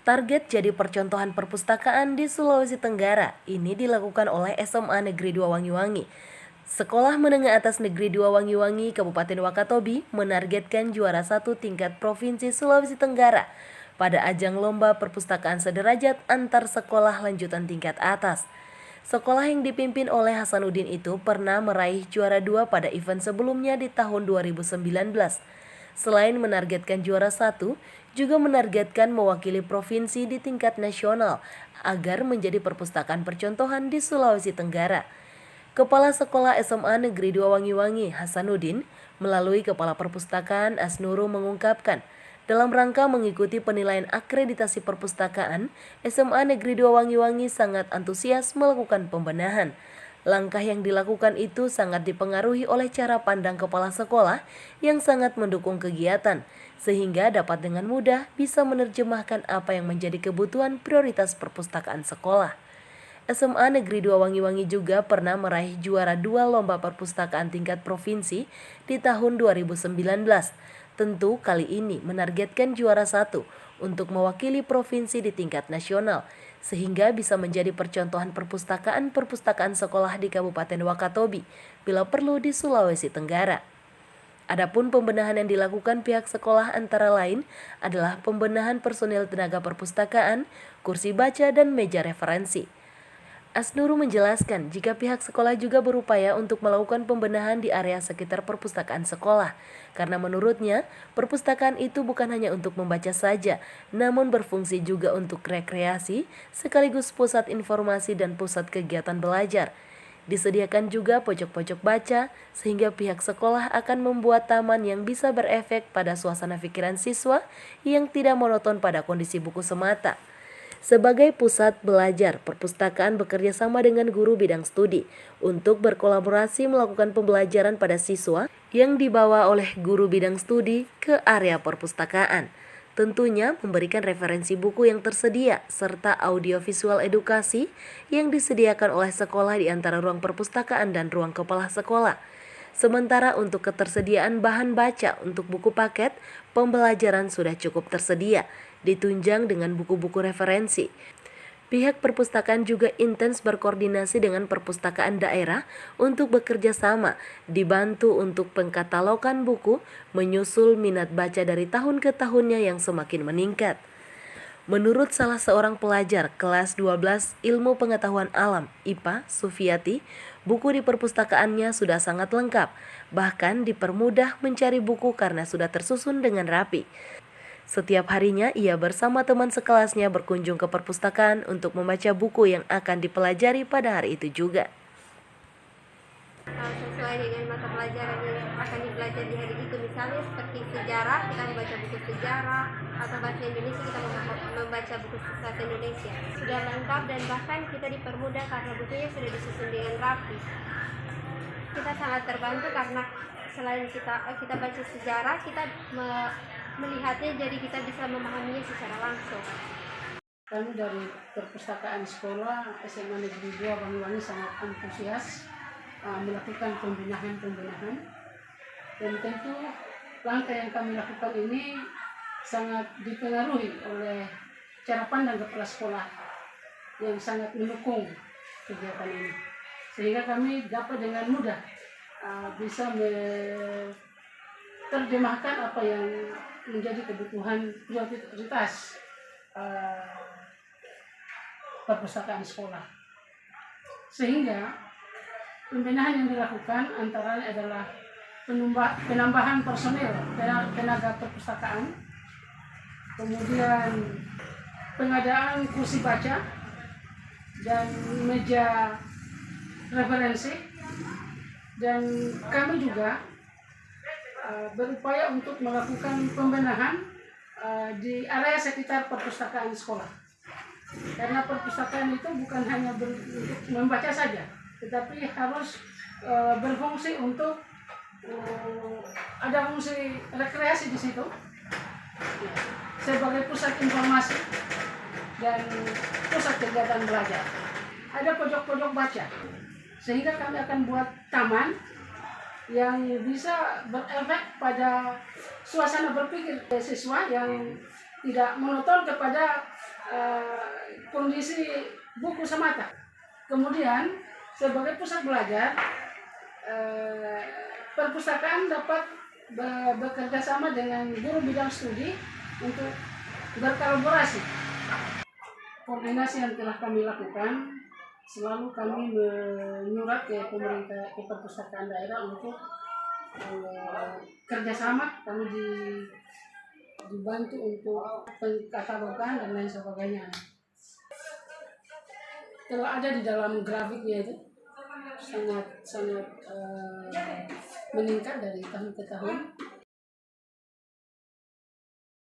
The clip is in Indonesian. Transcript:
Target jadi percontohan perpustakaan di Sulawesi Tenggara. Ini dilakukan oleh SMA Negeri 2 Wangi-Wangi. Sekolah Menengah Atas Negeri 2 Wangi-Wangi Kabupaten Wakatobi menargetkan juara 1 tingkat Provinsi Sulawesi Tenggara pada ajang lomba perpustakaan sederajat antar sekolah lanjutan tingkat atas. Sekolah yang dipimpin oleh Hasanuddin itu pernah meraih juara 2 pada event sebelumnya di tahun 2019. Selain menargetkan juara 1, juga menargetkan mewakili provinsi di tingkat nasional agar menjadi perpustakaan percontohan di Sulawesi Tenggara. Kepala Sekolah SMA Negeri 2 Wangi-Wangi, Hasanuddin, melalui Kepala Perpustakaan Asnuru mengungkapkan, dalam rangka mengikuti penilaian akreditasi perpustakaan, SMA Negeri 2 Wangi-Wangi sangat antusias melakukan pembenahan. Langkah yang dilakukan itu sangat dipengaruhi oleh cara pandang kepala sekolah yang sangat mendukung kegiatan, sehingga dapat dengan mudah bisa menerjemahkan apa yang menjadi kebutuhan prioritas perpustakaan sekolah. SMA Negeri 2 Wangi-Wangi juga pernah meraih juara 2 lomba perpustakaan tingkat provinsi di tahun 2019. Tentu kali ini menargetkan juara 1 untuk mewakili provinsi di tingkat nasional, sehingga bisa menjadi percontohan perpustakaan sekolah di Kabupaten Wakatobi bila perlu di Sulawesi Tenggara. Adapun pembenahan yang dilakukan pihak sekolah antara lain adalah pembenahan personil tenaga perpustakaan, kursi baca, dan meja referensi. Asnuru menjelaskan jika pihak sekolah juga berupaya untuk melakukan pembenahan di area sekitar perpustakaan sekolah, karena menurutnya perpustakaan itu bukan hanya untuk membaca saja, namun berfungsi juga untuk rekreasi sekaligus pusat informasi dan pusat kegiatan belajar. Disediakan juga pojok-pojok baca sehingga pihak sekolah akan membuat taman yang bisa berefek pada suasana pikiran siswa yang tidak monoton pada kondisi buku semata. Sebagai pusat belajar, perpustakaan bekerja sama dengan guru bidang studi untuk berkolaborasi melakukan pembelajaran pada siswa yang dibawa oleh guru bidang studi ke area perpustakaan. Tentunya memberikan referensi buku yang tersedia serta audiovisual edukasi yang disediakan oleh sekolah di antara ruang perpustakaan dan ruang kepala sekolah. Sementara untuk ketersediaan bahan baca untuk buku paket, pembelajaran sudah cukup tersedia, ditunjang dengan buku-buku referensi. Pihak perpustakaan juga intens berkoordinasi dengan perpustakaan daerah untuk bekerja sama, dibantu untuk pengkatalogan buku, menyusul minat baca dari tahun ke tahunnya yang semakin meningkat. Menurut salah seorang pelajar kelas 12 Ilmu Pengetahuan Alam (IPA), Sufiati, buku di perpustakaannya sudah sangat lengkap, bahkan dipermudah mencari buku karena sudah tersusun dengan rapi. Setiap harinya ia bersama teman sekelasnya berkunjung ke perpustakaan untuk membaca buku yang akan dipelajari pada hari itu juga. Sesuai dengan mata pelajaran yang akan dipelajari di hari itu, misalnya seperti sejarah, kita membaca buku sejarah, atau bahasa Indonesia kita membaca buku bahasa Indonesia. Sudah lengkap dan bahkan kita dipermudah karena bukunya sudah disusun dengan rapi. Kita sangat terbantu karena selain kita baca sejarah, kita melihatnya, jadi kita bisa memahaminya secara langsung. Kami dari perpustakaan sekolah SMA Negeri 2 Wangi-Wangi sangat antusias melakukan pembenahan dan tentu langkah yang kami lakukan ini sangat dipengaruhi oleh cara pandang kepala sekolah yang sangat mendukung kegiatan ini, sehingga kami dapat dengan mudah bisa menerjemahkan apa yang menjadi kebutuhan prioritas perpustakaan sekolah, sehingga pembenahan yang dilakukan antara lain adalah penambahan personil tenaga perpustakaan, kemudian pengadaan kursi baca dan meja referensi, dan kami juga berupaya untuk melakukan pembenahan di area sekitar perpustakaan sekolah, karena perpustakaan itu bukan hanya untuk membaca saja, tetapi harus berfungsi untuk ada fungsi rekreasi di situ sebagai pusat informasi dan pusat kegiatan belajar. Ada pojok-pojok baca, sehingga kami akan buat taman yang bisa berefek pada suasana berpikir siswa yang tidak monoton kepada kondisi buku semata. Kemudian sebagai pusat belajar, perpustakaan dapat bekerja sama dengan guru bidang studi untuk berkolaborasi. Koordinasi yang telah kami lakukan, selalu kami menyurat ke pemerintah, ke perpustakaan daerah untuk kerjasama. Kami dibantu untuk penkatalogan dan lain sebagainya. Telah ada di dalam grafiknya itu sangat meningkat dari tahun ke tahun.